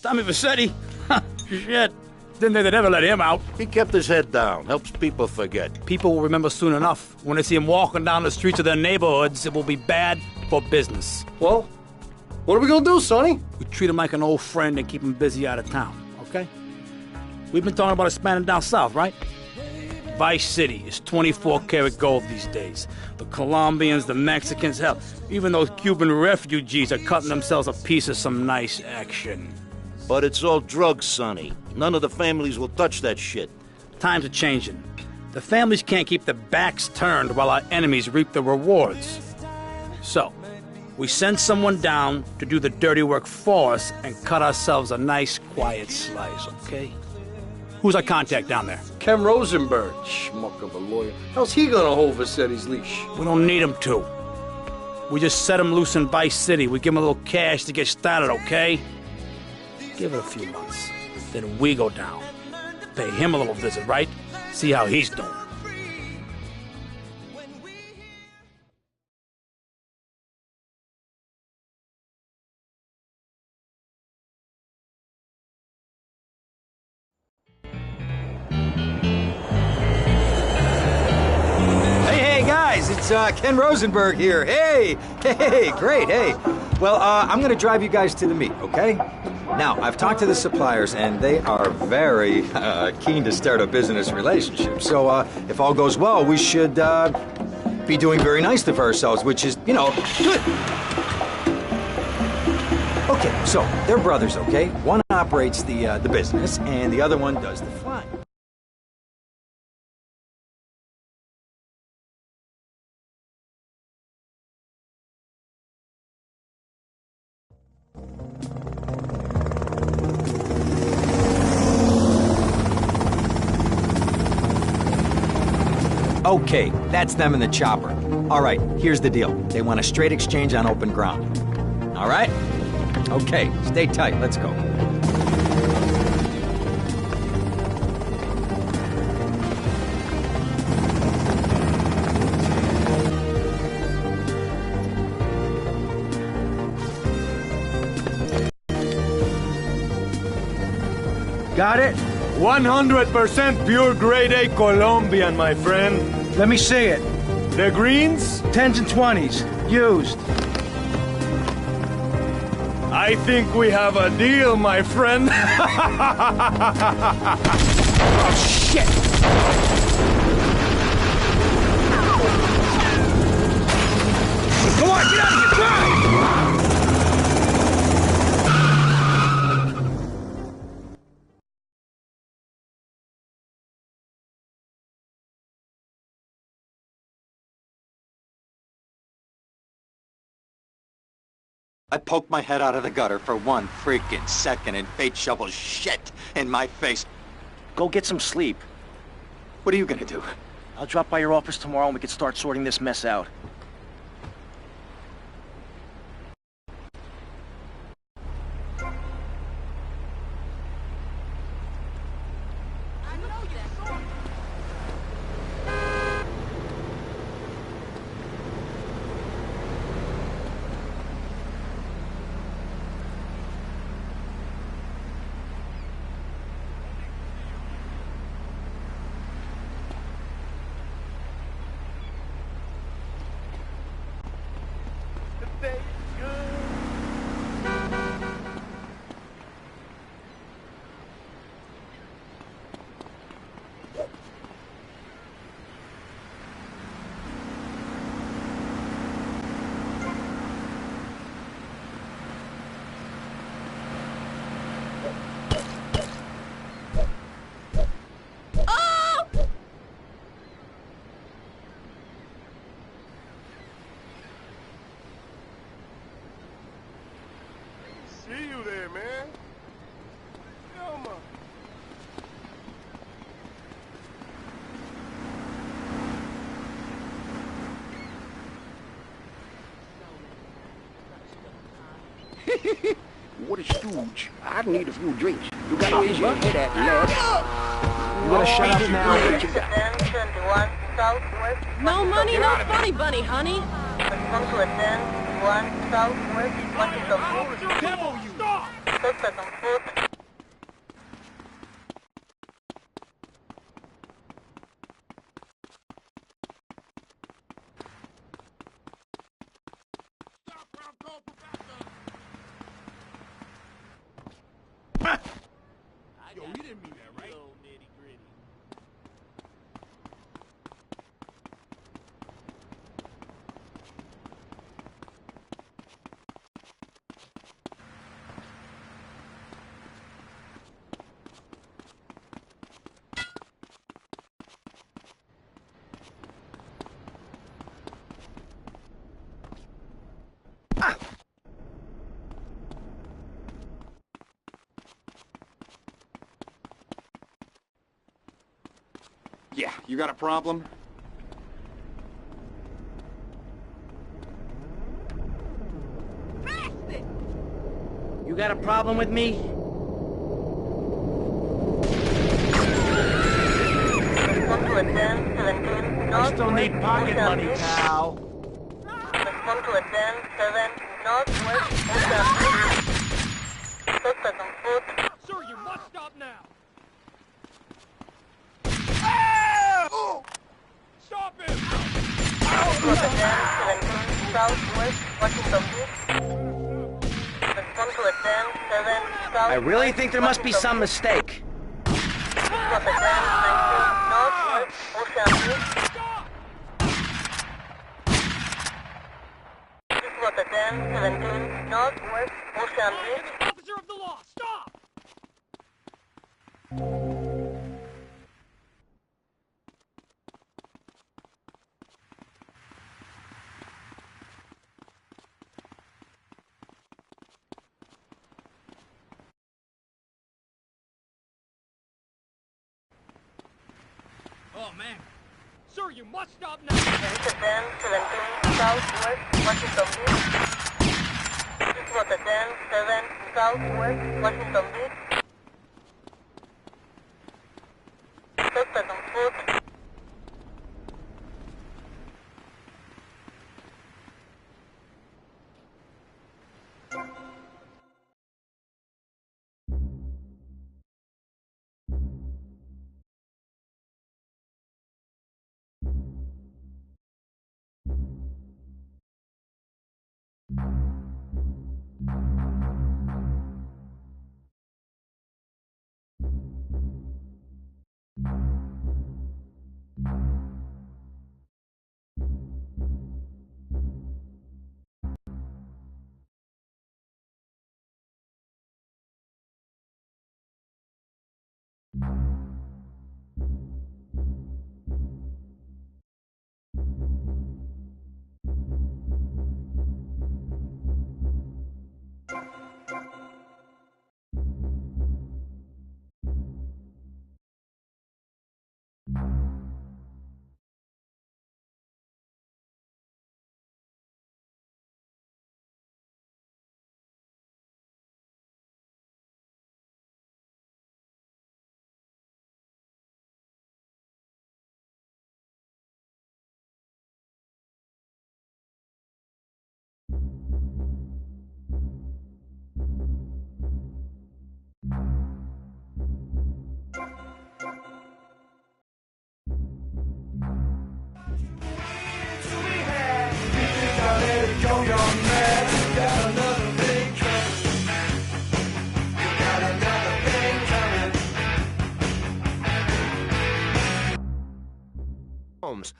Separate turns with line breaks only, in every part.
Tommy Vercetti? Shit. Didn't think they'd ever let him out.
He kept his head down, helps people forget.
People will remember soon enough. When they see him walking down the streets of their neighborhoods, it will be bad for business.
Well, what are we gonna do, Sonny?
We treat him like an old friend and keep him busy out of town, okay? We've been talking about expanding down south, right? Vice City is 24-karat gold these days. The Colombians, the Mexicans, hell, even those Cuban refugees are cutting themselves a piece of some nice action.
But it's all drugs, Sonny. None of the families will touch that shit.
Times are changing. The families can't keep their backs turned while our enemies reap the rewards. So, we send someone down to do the dirty work for us and cut ourselves a nice, quiet slice, okay? Who's our contact down there?
Ken Rosenberg, schmuck of a lawyer. How's he gonna hold Vercetti's leash?
We don't need him to. We just set him loose in Vice City. We give him a little cash to get started, okay? Give it a few months. Then we go down. Pay him a little visit, right? See how he's doing.
Hey, guys, it's Ken Rosenberg here. Hey, great, hey. Well, I'm gonna drive you guys to the meet, okay? Now, I've talked to the suppliers, and they are very keen to start a business relationship. So, if all goes well, we should be doing very nicely for ourselves, which is, you know, good. Okay, so they're brothers, okay? One operates the business, and the other one does the flying. Okay, that's them in the chopper. All right, here's the deal. They want a straight exchange on open ground. All right? Okay, stay tight. Let's go.
Got it?
100% pure grade A Colombian, my friend.
Let me see it.
The greens?
10s and 20s. Used.
I think we have a deal, my friend.
Oh, shit! Come on, get out of here! Drive!
I poked my head out of the gutter for 1 freaking second and fate shovels shit in my face.
Go get some sleep.
What are you gonna do?
I'll drop by your office tomorrow and we can start sorting this mess out.
See you there, man. Come on.
What a stooge. I need a few drinks. You gotta raise your head at lad. You gotta shut up now.
No money, no funny bunny, honey.
Devil, you! Stop!
Yeah, you got a problem?
You got a problem with me?
I still need pocket money, pal.
Respond to attend 7 Northwest Suspect on foot.
Sir, you must stop now. Stop him!
Respond to attend 17 Southwest Washington Beach. Respond to attend 7 South.
I really think there must be some mistake.
Respond to attend 19 Northwest Ocean Beach. Respond to attend 17 Northwest Ocean Beach.
Officer of the law, stop! Oh, man. Sir, you must stop now.
Attend 17 Southwest Washington Beach. Respond to attend 7 Southwest Washington Beach. Suspect on foot.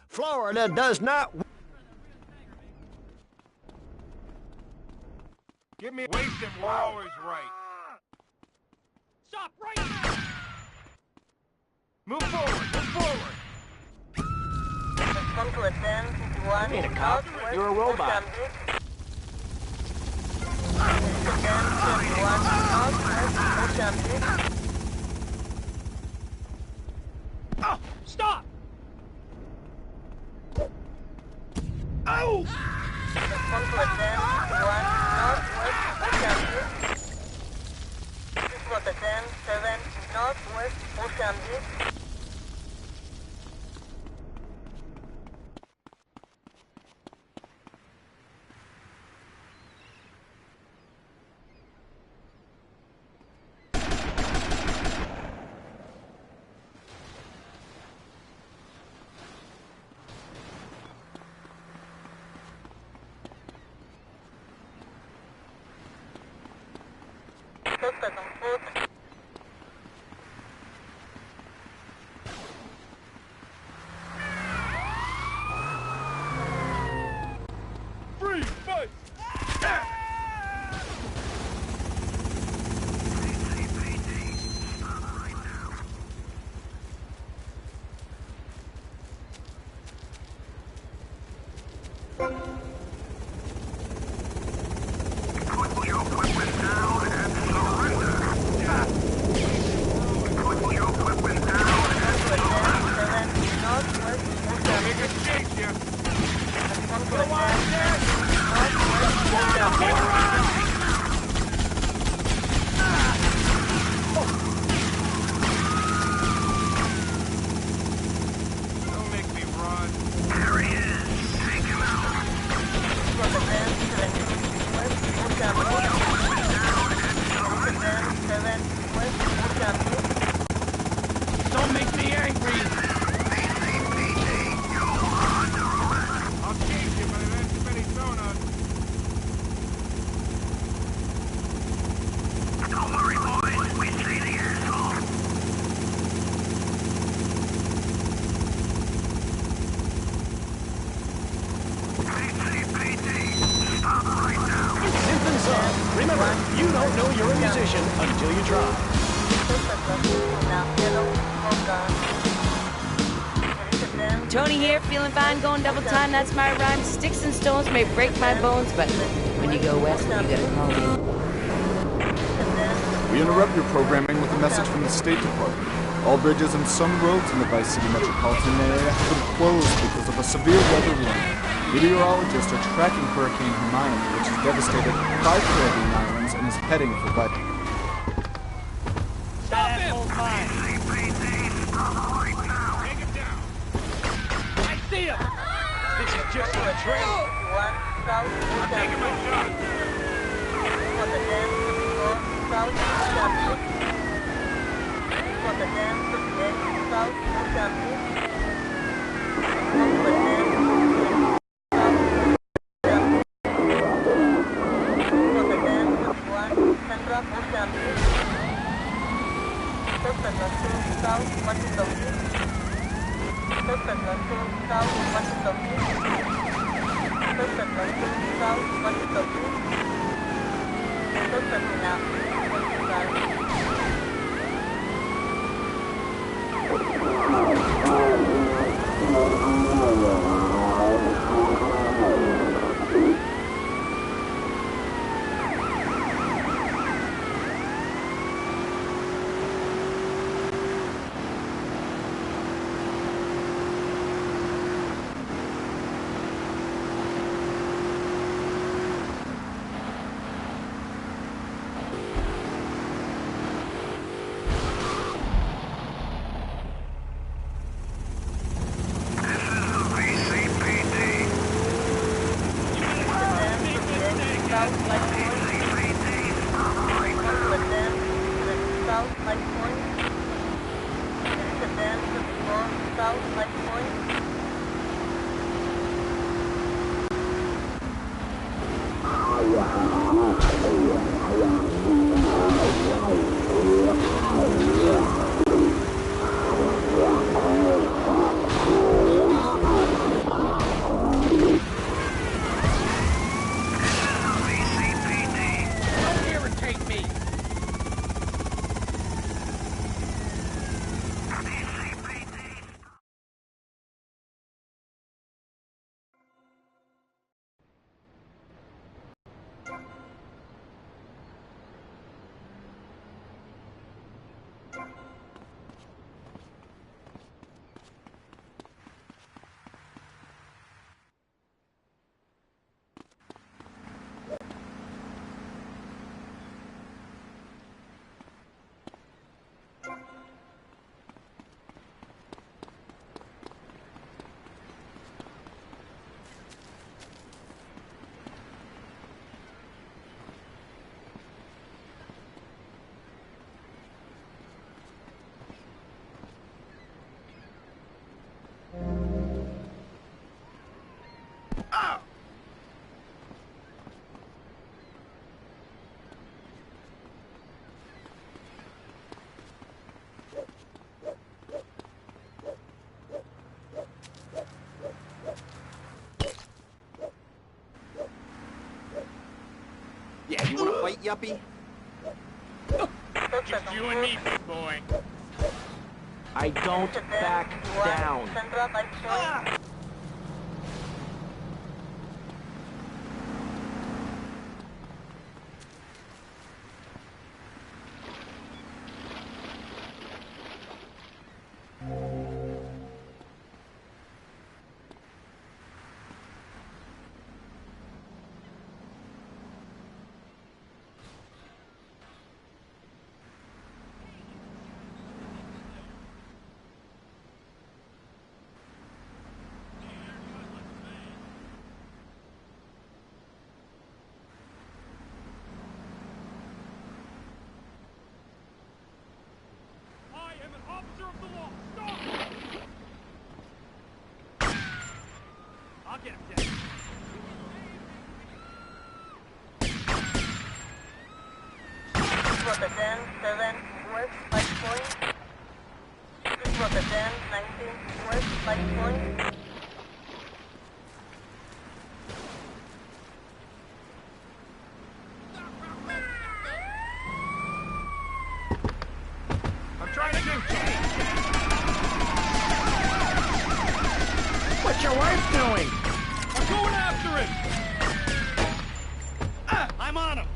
Florida does not...
Give me wasting hours right.
Stop right now!
Move forward, move forward.
Respond to attend 1
You ain't a cop.
Northwest
You're a robot.
Ocean Beach. Attend 21 Northwest Ocean Beach.
Oh, stop! Oh!
Respond to attend 1 Northwest Ocean Beach. Respond to attend 7 Northwest Ocean Beach. Suspect on foot.
Freeze, fight!
Put your weapon down and surrender.
until you try.
Tony here, feeling fine, going double time, that's my rhyme. Sticks and stones may break my bones, but when you go west, you gotta call me.
We interrupt your programming with a message from the State Department. All bridges and some roads in the Vice City metropolitan area have been closed because of a severe weather warning. Meteorologists are tracking Hurricane Hermione, which has devastated 5 Caribbean islands and is heading for
Stop him! Take him down. I see him! This is just a trick. I'm taking my shot.
Yeah, you wanna fight, yuppie?
Just you and me, big boy.
I don't back down.
Rotterdam 7 West Light Point. Rotterdam 19 West Light Point.
your wife doing?
I'm going after him! I'm on him!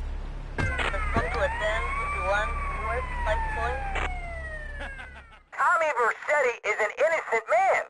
Respond to attend to 1 West Light Point.
Tommy Vercetti is an innocent man.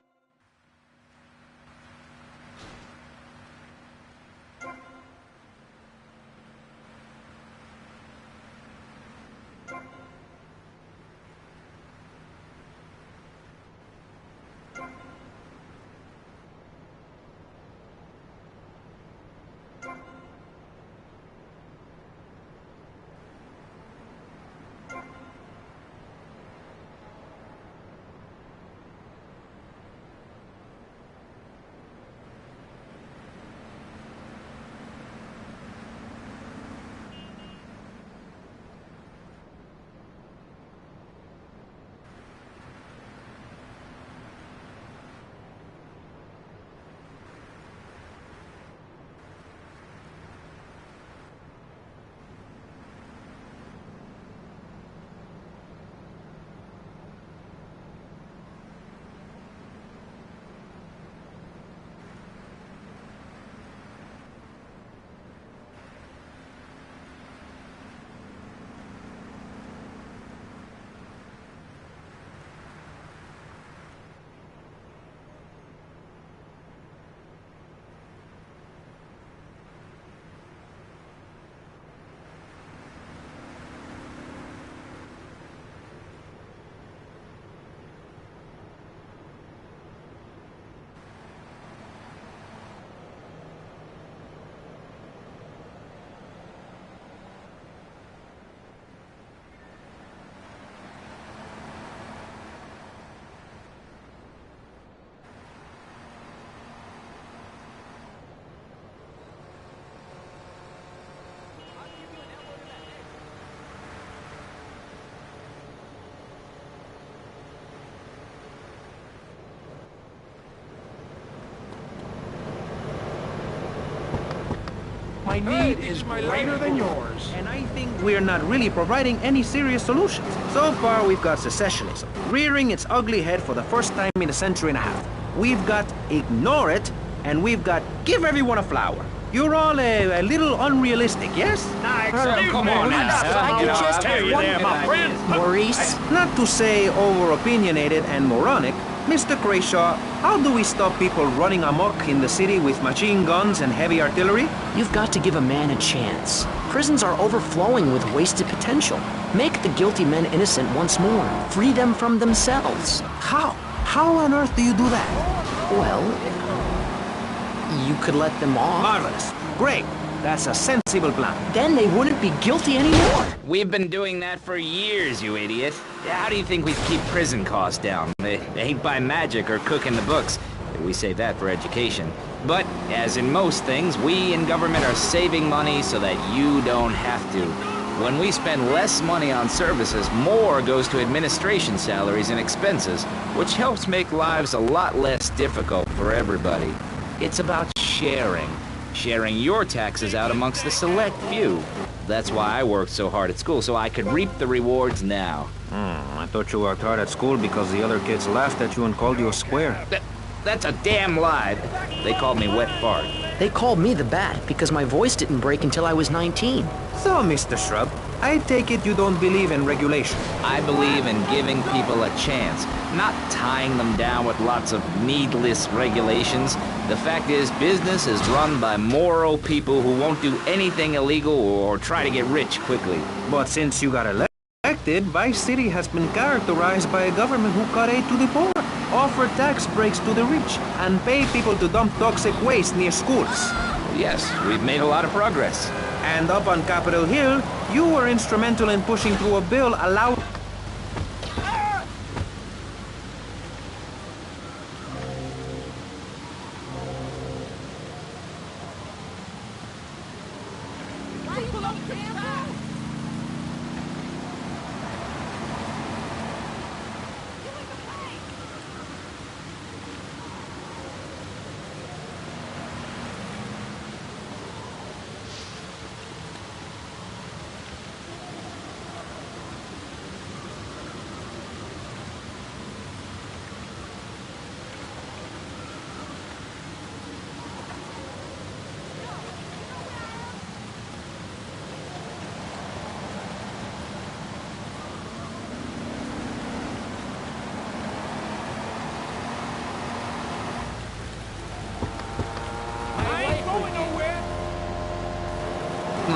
My need is greater than yours.
And I think we're not really providing any serious solutions. So far, we've got secessionism, rearing its ugly head for the first time in a century and a half. We've got ignore it, and we've got give everyone a flower. You're all a little unrealistic, yes?
Come on,
I could just have one
there, my friend.
Maurice.
Not to say over-opinionated and moronic, Mr. Crayshaw, how do we stop people running amok in the city with machine guns and heavy artillery?
You've got to give a man a chance. Prisons are overflowing with wasted potential. Make the guilty men innocent once more. Free them from themselves.
How? How on earth do you do that?
Well, you could let them off.
Marvelous. Great. That's a sensible plan.
Then they wouldn't be guilty anymore.
We've been doing that for years, you idiot. How do you think we keep prison costs down? They ain't by magic or cooking the books. We save that for education. But, as in most things, we in government are saving money so that you don't have to. When we spend less money on services, more goes to administration salaries and expenses, which helps make lives a lot less difficult for everybody. It's about sharing. Sharing your taxes out amongst the select few. That's why I worked so hard at school, so I could reap the rewards now.
I thought you worked hard at school because the other kids laughed at you and called you a square.
That's a damn lie. They called me Wet Fart.
They called me the Bat because my voice didn't break until I was 19.
So, Mr. Shrub, I take it you don't believe in regulation.
I believe in giving people a chance, not tying them down with lots of needless regulations. The fact is, business is run by moral people who won't do anything illegal or try to get rich quickly.
But since you got elected, Vice City has been characterized by a government who cut aid to the poor, offer tax breaks to the rich, and pay people to dump toxic waste near schools.
Yes, we've made a lot of progress.
And up on Capitol Hill, you were instrumental in pushing through a bill allowing...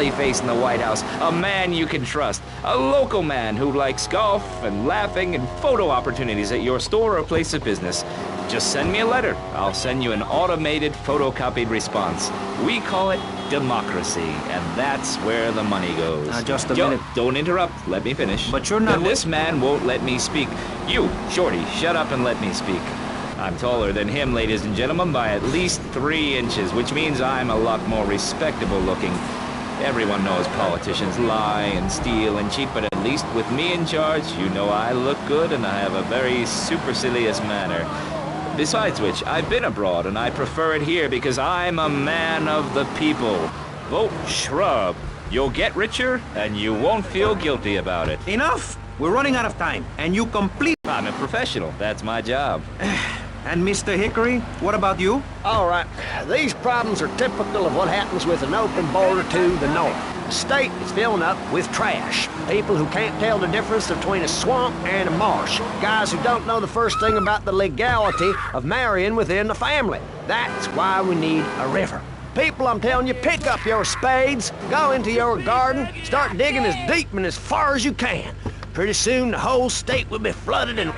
friendly face in the White House, a man you can trust, a local man who likes golf and laughing and photo opportunities at your store or place of business. Just send me a letter. I'll send you an automated photocopied response. We call it democracy, and that's where the money goes.
Just a minute.
Don't interrupt. Let me finish.
But you're not...
And this man won't let me speak. You, Shorty, shut up and let me speak. I'm taller than him, ladies and gentlemen, by at least 3 inches, which means I'm a lot more respectable looking. Everyone knows politicians lie and steal and cheat, but at least with me in charge, you know I look good and I have a very supercilious manner. Besides which, I've been abroad and I prefer it here because I'm a man of the people. Vote Shrub. You'll get richer and you won't feel guilty about it.
Enough! We're running out of time, and you complete...
I'm a professional. That's my job.
And Mr. Hickory, what about you?
All right, these problems are typical of what happens with an open border to the north. The state is filling up with trash. People who can't tell the difference between a swamp and a marsh. Guys who don't know the first thing about the legality of marrying within the family. That's why we need a river. People, I'm telling you, pick up your spades, go into your garden, start digging as deep and as far as you can. Pretty soon the whole state will be flooded and...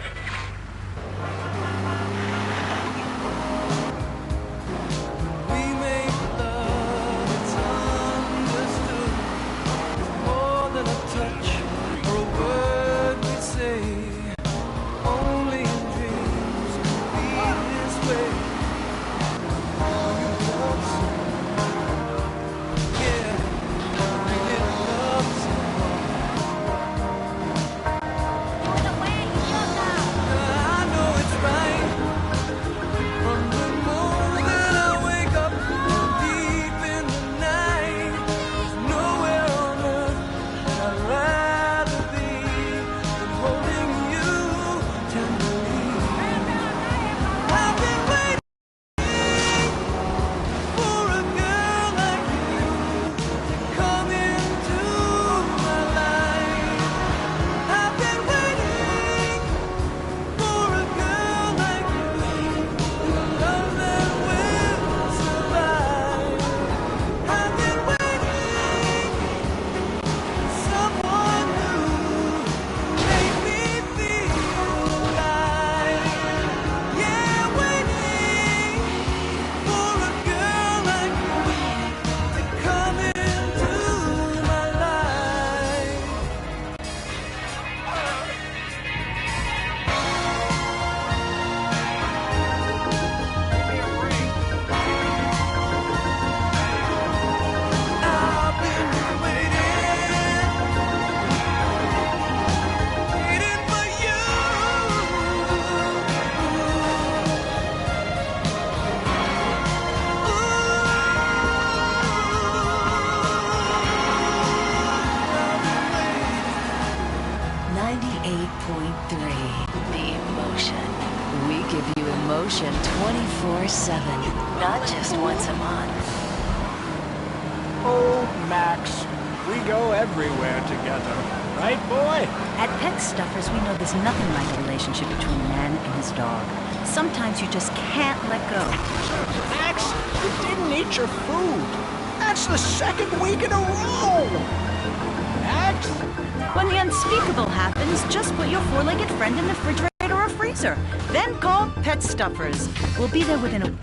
Emotion 24/7, not just once a month.
Oh, Max, we go everywhere together. Right, boy?
At Pet Stuffers, we know there's nothing like a relationship between a man and his dog. Sometimes you just can't let go.
Max, you didn't eat your food. That's the 2nd week in a row. Max?
When the unspeakable happens, just put your four-legged friend in the refrigerator or freezer. Then call Pet Stuffers. We'll be there within a...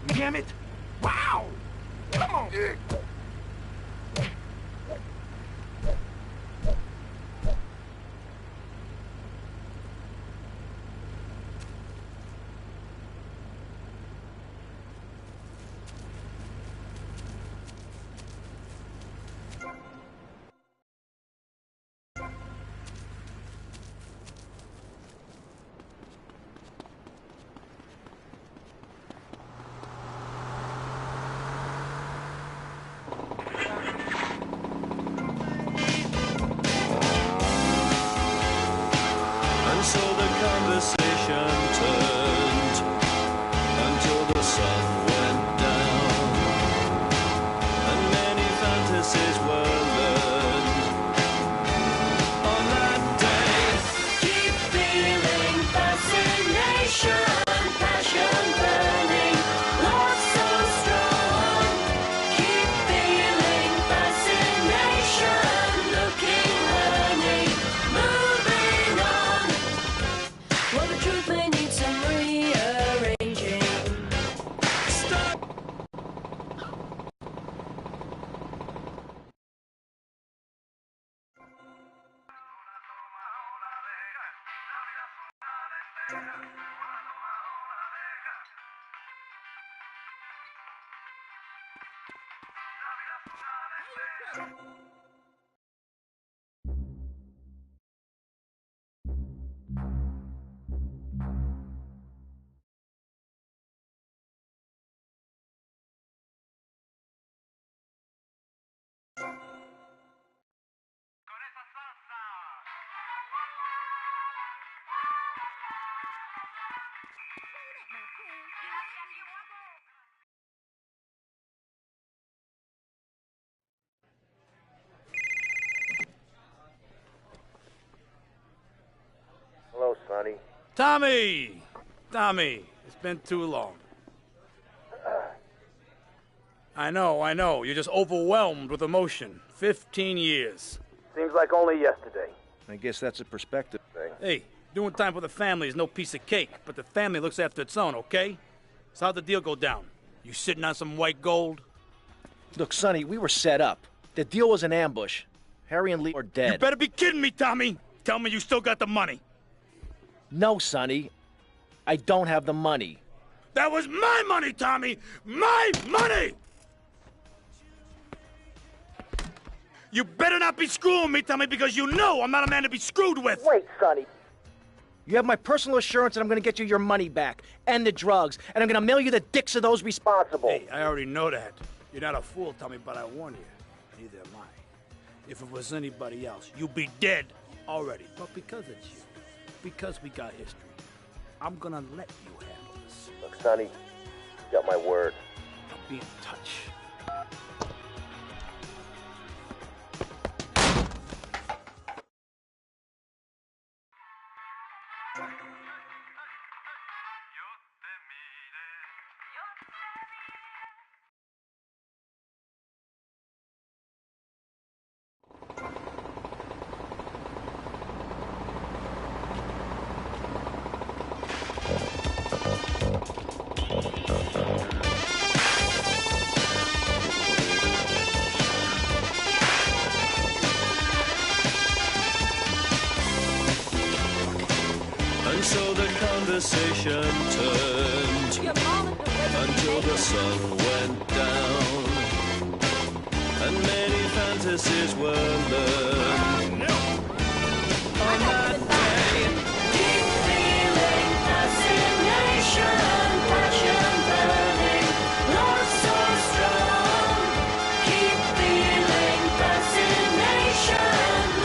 Damn it! Wow! Come on!
Hello, Sonny.
Tommy! Tommy, it's been too long. I know. You're just overwhelmed with emotion. 15 years.
Seems like only yesterday. I guess that's a perspective thing.
Hey, doing time for the family is no piece of cake, but the family looks after its own, okay? So how'd the deal go down? You sitting on some white gold?
Look, Sonny, we were set up. The deal was an ambush. Harry and Lee are dead.
You better be kidding me, Tommy! Tell me you still got the money.
No, Sonny. I don't have the money.
That was my money, Tommy! My money! You better not be screwing me, Tommy, because you know I'm not a man to be screwed with!
Wait, Sonny. You have my personal assurance that I'm going to get you your money back, and the drugs, and I'm going to mail you the dicks of those responsible.
Hey, I already know that. You're not a fool, Tommy, but I warn you. Neither am I. If it was anybody else, you'd be dead already. But because it's you, because we got history, I'm going to let you handle this.
Look, Sonny, you got my word.
I'll be in touch.
And so the conversation turned until the sun went down, and many fantasies were learned. On that day, deep feeling, fascination, passion burning, love so strong. Keep feeling fascination,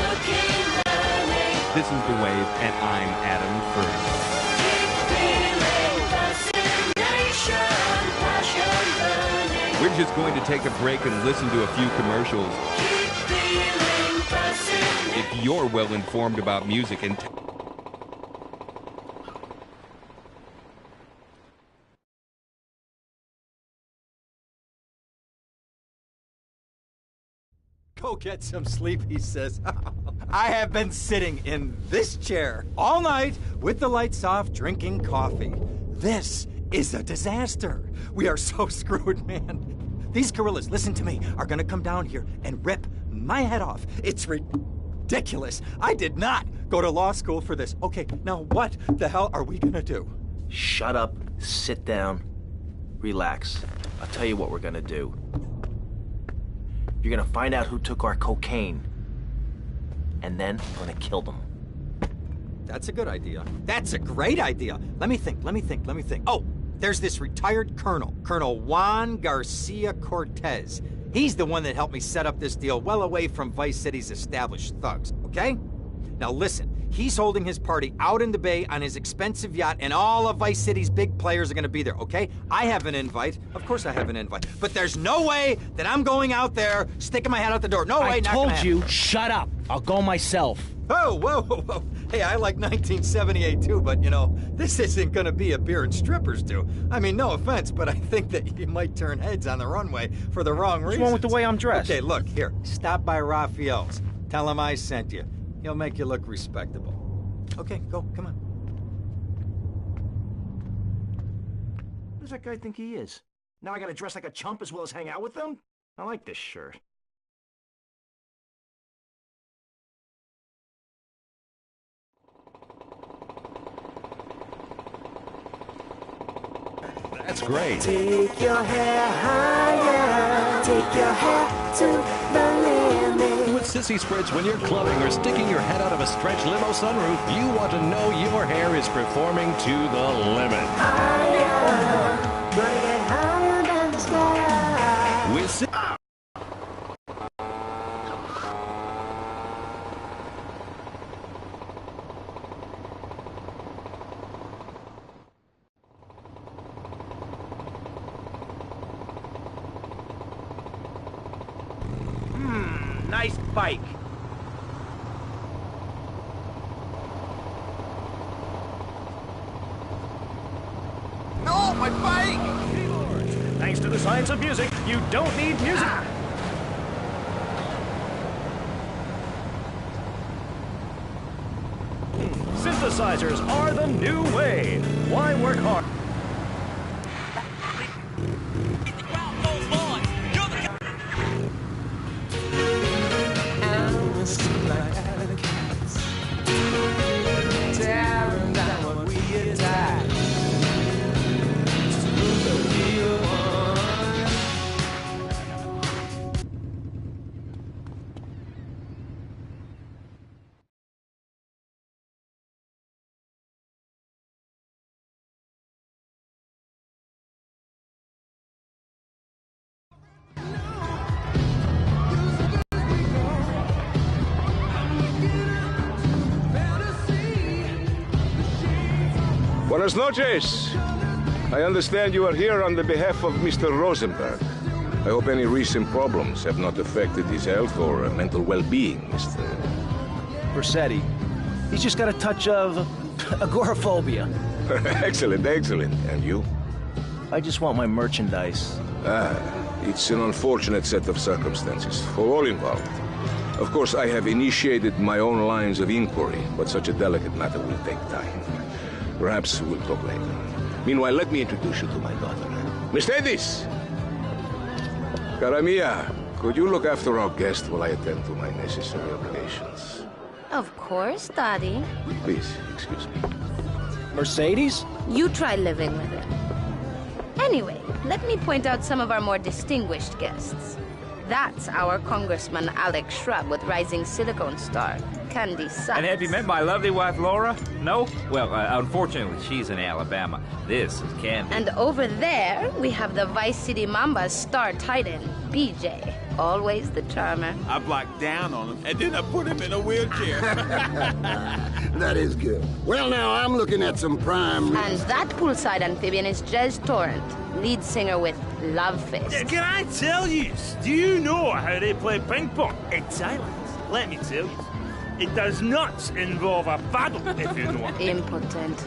looking, learning.
This is The Wave, and I'm Adam Furman. We're just going to take a break and listen to a few commercials. If you're well informed about music and
Go get some sleep, he says. I have been sitting in this chair all night with the lights off, drinking coffee. This is a disaster. We are so screwed, man. These gorillas, listen to me, are gonna come down here and rip my head off. It's ridiculous. I did not go to law school for this. Okay, now what the hell are we gonna do?
Shut up, sit down, relax. I'll tell you what we're gonna do. You're gonna find out who took our cocaine, and then I'm gonna kill them.
That's a good idea. That's a great idea. Let me think. Oh, there's this retired colonel, Colonel Juan Garcia Cortez. He's the one that helped me set up this deal well away from Vice City's established thugs, okay? Now listen, he's holding his party out in the bay on his expensive yacht, and all of Vice City's big players are gonna be there, okay? I have an invite. Of course I have an invite. But there's no way that I'm going out there, sticking my head out the door. No way,
I
not
told
gonna happen.
you, shut up. I'll go myself.
Oh, whoa. Hey, I like 1978 too, but you know, this isn't gonna be a beer and strippers do. I mean, no offense, but I think that you might turn heads on the runway for the wrong reasons.
What's wrong with the way I'm dressed?
Okay, look, here, stop by Raphael's. Tell him I sent you. He'll make you look respectable. Okay, go, come on.
Who does that guy think he is? Now I gotta dress like a chump as well as hang out with them? I like this shirt.
that's great.
Take your hair higher, take your hair to the limit.
sissy spreads when you're clubbing or sticking your head out of a stretch limo sunroof, you want to know your hair is performing to the limit. With
Nice bike.
No, my bike! Thanks to the science of music, you don't need music. Synthesizers are the new way. Why work hard?
Buenas noches. I understand you are here on the behalf of Mr. Rosenberg. I hope any recent problems have not affected his health or mental well-being, Mr.
Vercetti. He's just got a touch of agoraphobia.
Excellent, excellent. And you?
I just want my merchandise.
It's an unfortunate set of circumstances for all involved. Of course, I have initiated my own lines of inquiry, but such a delicate matter will take time. Perhaps we'll talk later. Meanwhile, let me introduce you to my daughter. Mercedes! Cara mia, could you look after our guest while I attend to my necessary obligations?
Of course, Daddy.
Please, excuse me.
Mercedes?
You try living with it. Anyway, let me point out some of our more distinguished guests. That's our Congressman Alex Shrub with rising silicone star, Candy Sykes.
And have you met my lovely wife, Laura? No? Well, unfortunately, she's in Alabama. This is Candy.
And over there, we have the Vice City Mamba's star titan, BJ. Always the charmer.
I blocked down on him, and then I put him in a wheelchair.
That is good. Well, now, I'm looking at some prime...
And that poolside amphibian is Jez Torrent, lead singer with Love Fist.
Yeah, can I tell you? Do you know how they play ping pong? It's silence. Let me tell you. It does not involve a paddle, if you know what.
Impotent.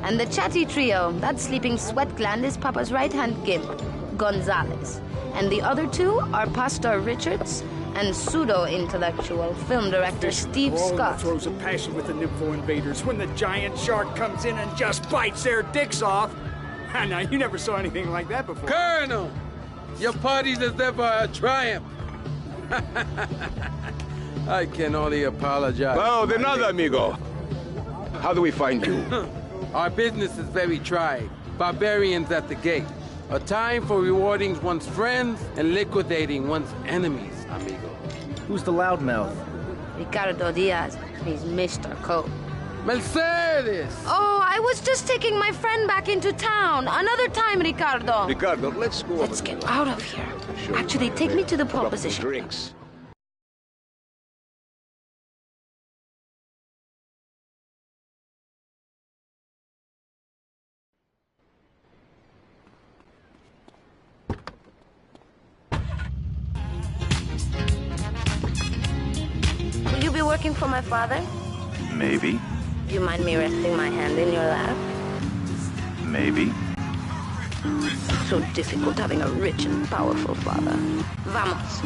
And the chatty trio, that sleeping sweat gland is Papa's right-hand gimp, Gonzalez. And the other two are Pastor Richards and pseudo-intellectual film director Steve Scott.
Throws a passion with the Nympho invaders when the giant shark comes in and just bites their dicks off. Now, you never saw anything like that before.
Colonel, your party deserve a triumph. I can only apologize.
Oh, de nada, amigo. How do we find you?
Our business is very trying. Barbarians at the gate. A time for rewarding one's friends and liquidating one's enemies, amigo.
Who's the loudmouth?
Ricardo Diaz. He's Mr. Cope.
Mercedes!
Oh, I was just taking my friend back into town. Another time, Ricardo.
Ricardo, let's go.
Let's get out of here. Actually, take me to the pole position.
Drinks.
Will you be working for my father?
Maybe.
Do you mind me resting my hand in your lap?
Maybe.
So difficult having a rich and powerful father. Vamos.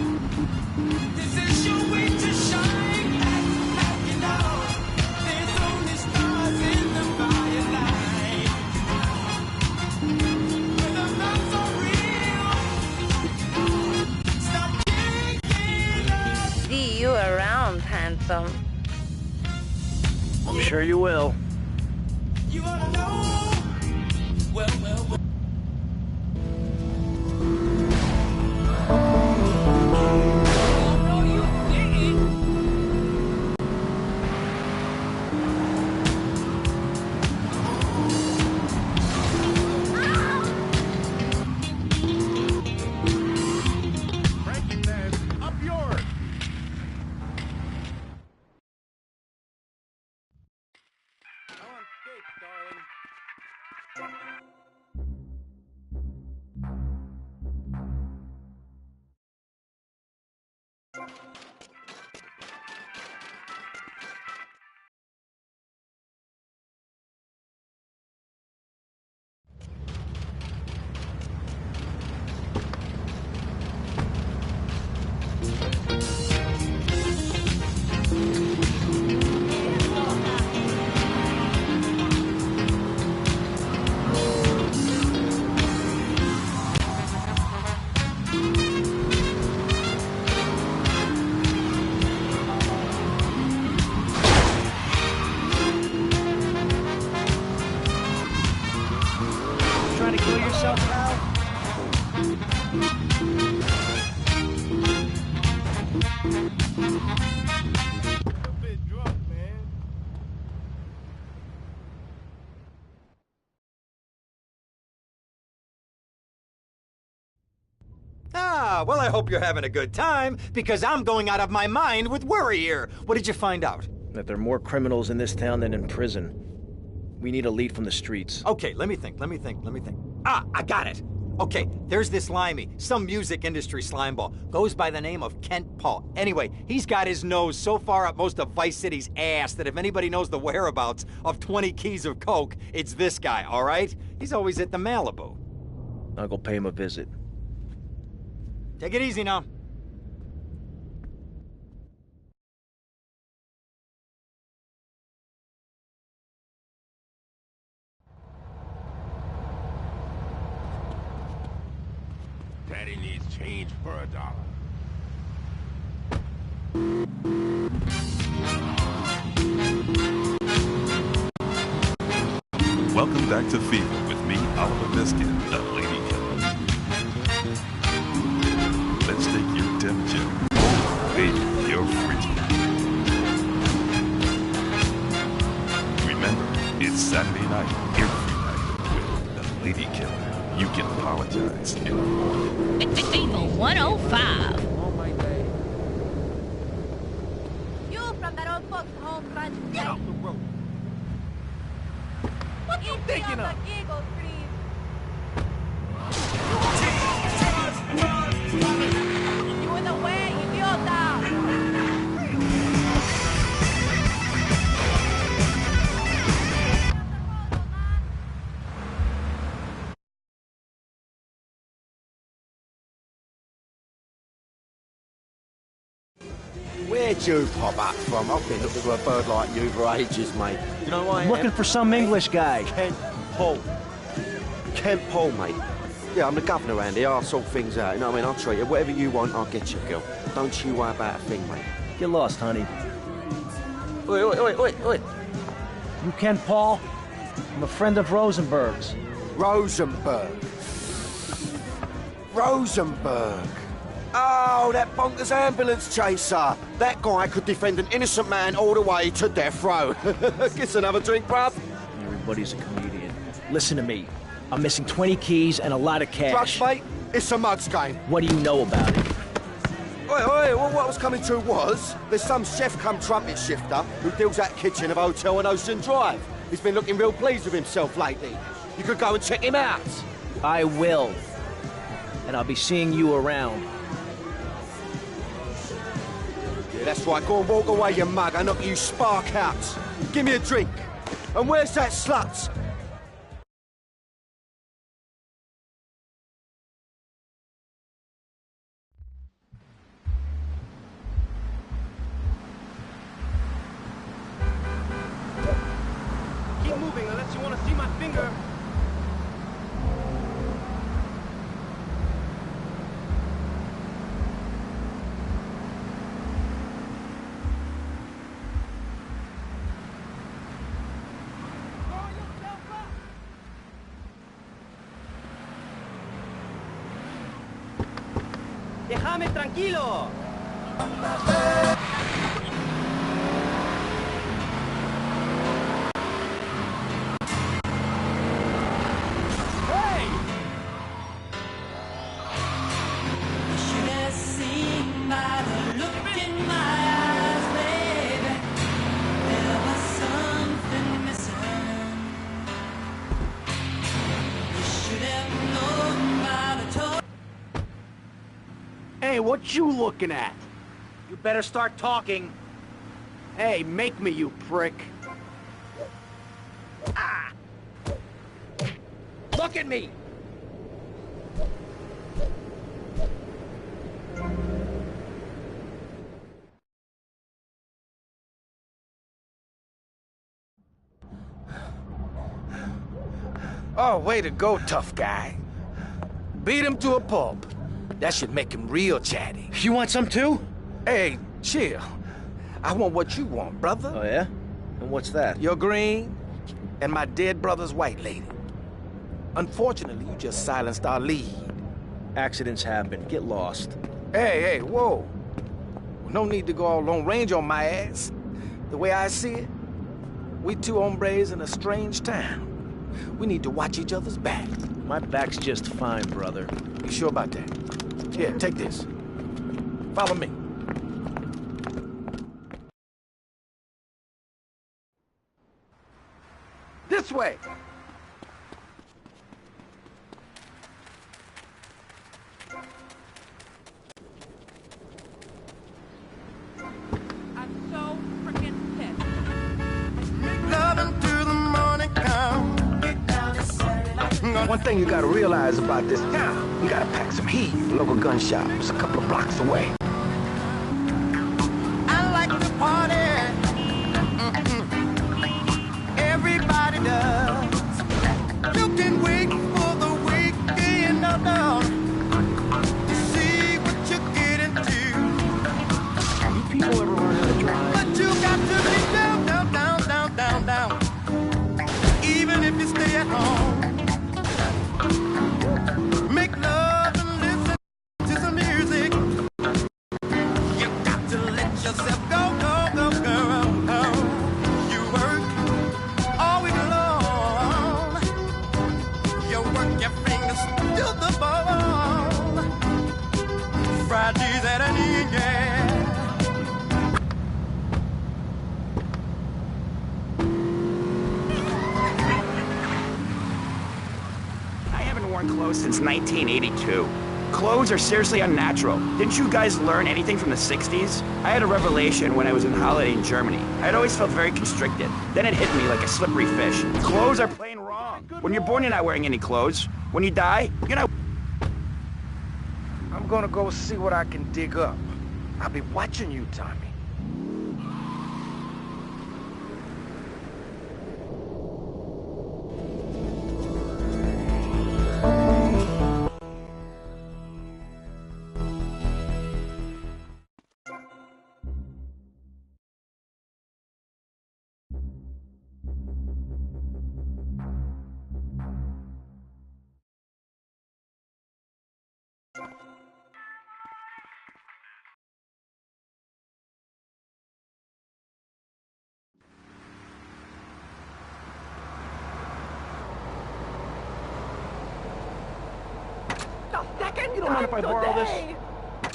This is your way to shine. You know, there's only stars in the firelight. But the love's so real. Stop thinking of...
See you around, handsome.
I'm sure you will.
You ought to know. Well. No, you didn't.
trying to kill yourself, pal?
Ah, well, I hope you're having a good time, because I'm going out of my mind with worry here. What did you find out?
That there are more criminals in this town than in prison. We need a lead from the streets.
Okay, let me think. Ah, I got it. Okay, there's this limey, some music industry slimeball. Goes by the name of Kent Paul. Anyway, he's got his nose so far up most of Vice City's ass that if anybody knows the whereabouts of 20 keys of coke, it's this guy, all right? He's always at the Malibu.
I'll go pay him a visit.
Take it easy now.
Daddy needs change for $1.
Welcome back to Fever with me, Oliver Biscuit, the Lady Killer. Let's take your temperature. Baby, you're frigid. Remember, it's Saturday night, every night, with the Lady Killer. You can apologize in the morning.
Fever 105.
You from that old folks home run. Get off the road. What you thinking of? Giggle cream. You in the way, idiota.
Where'd you pop up from? I've been looking for a bird like you for ages, mate. You know why?
I'm looking for some English guy.
Kent Paul. Kent Paul, mate. Yeah, I'm the governor around here. I'll sort things out. You know what I mean? I'll treat you. Whatever you want, I'll get you, girl. Don't you worry about a thing, mate.
Get lost, honey.
Oi.
You Ken Paul? I'm a friend of Rosenberg's.
Rosenberg. Oh, that bonkers ambulance chaser. That guy could defend an innocent man all the way to death row. Gets another drink, bruv?
Everybody's a comedian. Listen to me. I'm missing 20 keys and a lot of cash.
Drugs, mate? It's a mug's game.
What do you know about it?
Oi, well, what I was coming to was, there's some chef come trumpet shifter who deals at kitchen of a hotel on Ocean Drive. He's been looking real pleased with himself lately. You could go and check him out.
I will. And I'll be seeing you around.
Yeah, that's right. Go and walk away, you mug. I knock you spark out. Give me a drink. And where's that slut?
Keep moving unless you want to see my finger.
Déjame tranquilo.
Hey, what you looking at?
You better start talking.
Hey, make me, you prick.
Ah! Look at me!
Oh, way to go, tough guy. Beat him to a pulp. That should make him real chatty.
You want some too?
Hey, chill. I want what you want, brother.
Oh, yeah? And what's that?
Your green and my dead brother's white lady. Unfortunately, you just silenced our lead.
Accidents happen. Get lost.
Hey, whoa. No need to go all Lone Ranger on my ass. The way I see it, we two hombres in a strange town. We need to watch each other's back.
My back's just fine, brother.
You sure about that? Here, take this. Follow me. This way!
I'm so freaking pissed.
One thing you gotta realize about this town, you gotta pack some heat. Local gun shops a couple of blocks away.
I like to party. Everybody does. You can wait for the weekend to see what you get into.
You people ever learn how to drive?
But you got to be down. Even if you stay at home. Make love and listen to some music. You got to let yourself go. You work all week long. You work your fingers to the bone. Fridays at an end, yeah.
Worn clothes since 1982. Clothes are seriously unnatural. Didn't you guys learn anything from the 60s? I had a revelation when I was on holiday in Germany. I'd always felt very constricted. Then it hit me like a slippery fish. Clothes are plain wrong. When you're born, you're not wearing any clothes. When you die, you're not...
I'm gonna go see what I can dig up. I'll be watching you, Tommy.
You don't mind if I borrow this?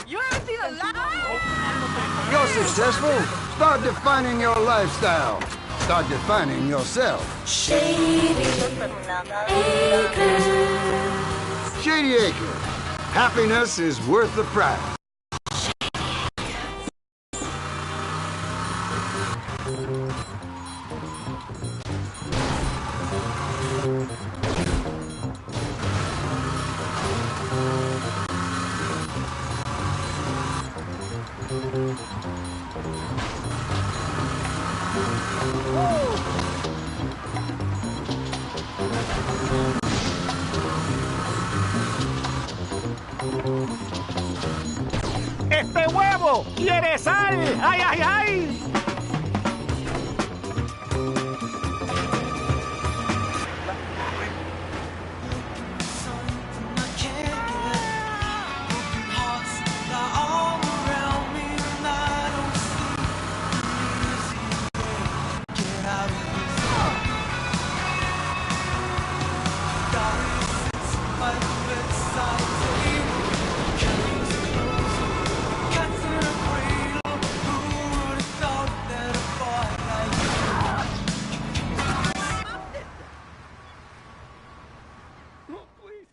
You haven't seen a light?
You're successful. Start defining your lifestyle. Start defining yourself.
Shady Acres.
Shady Acres. Happiness is worth the price.
¡Este huevo quiere sal! ¡Ay, ay, ay!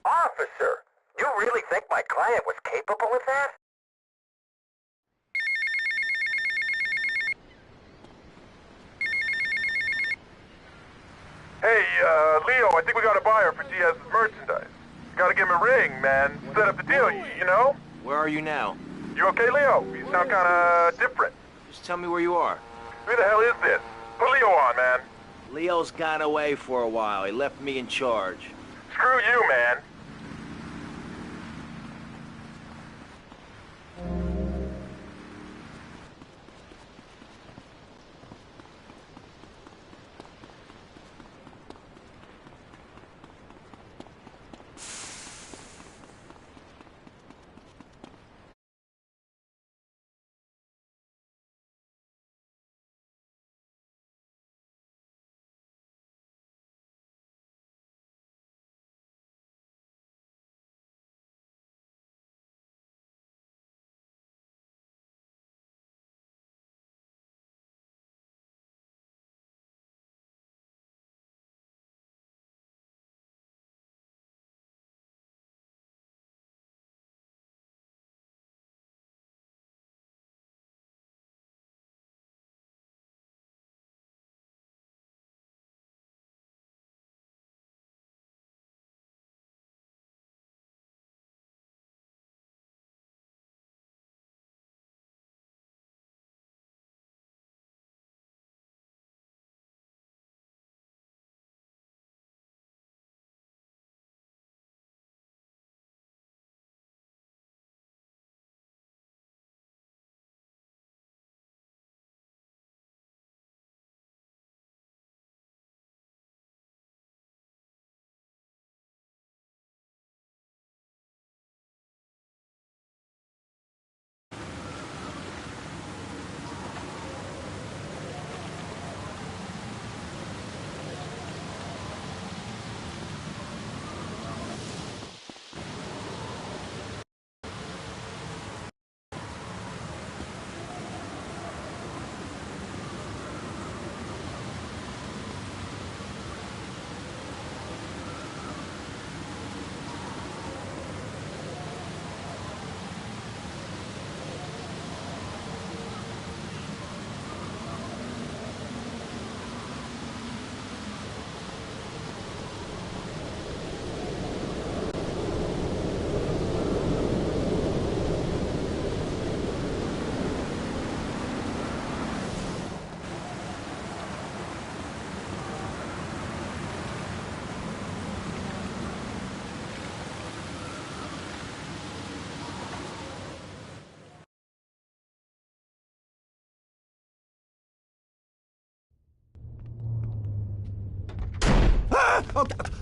Officer, you really think my client was capable of that?
Hey, Leo, I think we got a buyer for Diaz's merchandise. Gotta give him a ring, man. Set up the deal, you know?
Where are you now?
You okay, Leo? You sound kinda different.
Just tell me where you are.
Who the hell is this? Put Leo on, man.
Leo's gone away for a while. He left me in charge.
Screw you, man.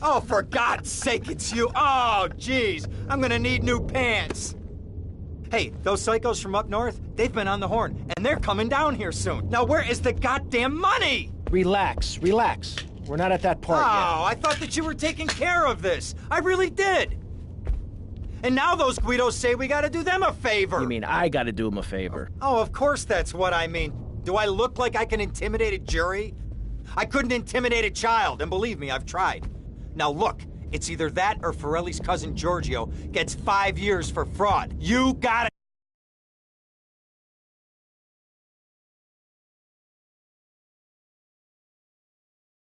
Oh, for God's sake, it's you. Oh, jeez. I'm gonna need new pants. Hey, those psychos from up north, they've been on the horn, and they're coming down here soon. Now, where is the goddamn money?
Relax, relax. We're not at that part yet.
Oh, I thought that you were taking care of this. I really did. And now those Guidos say we gotta do them a favor.
You mean I gotta do them a favor?
Oh, of course that's what I mean. Do I look like I can intimidate a jury? I couldn't intimidate a child, and believe me, I've tried. Now look, it's either that or Forelli's cousin Giorgio gets 5 years for fraud. You gotta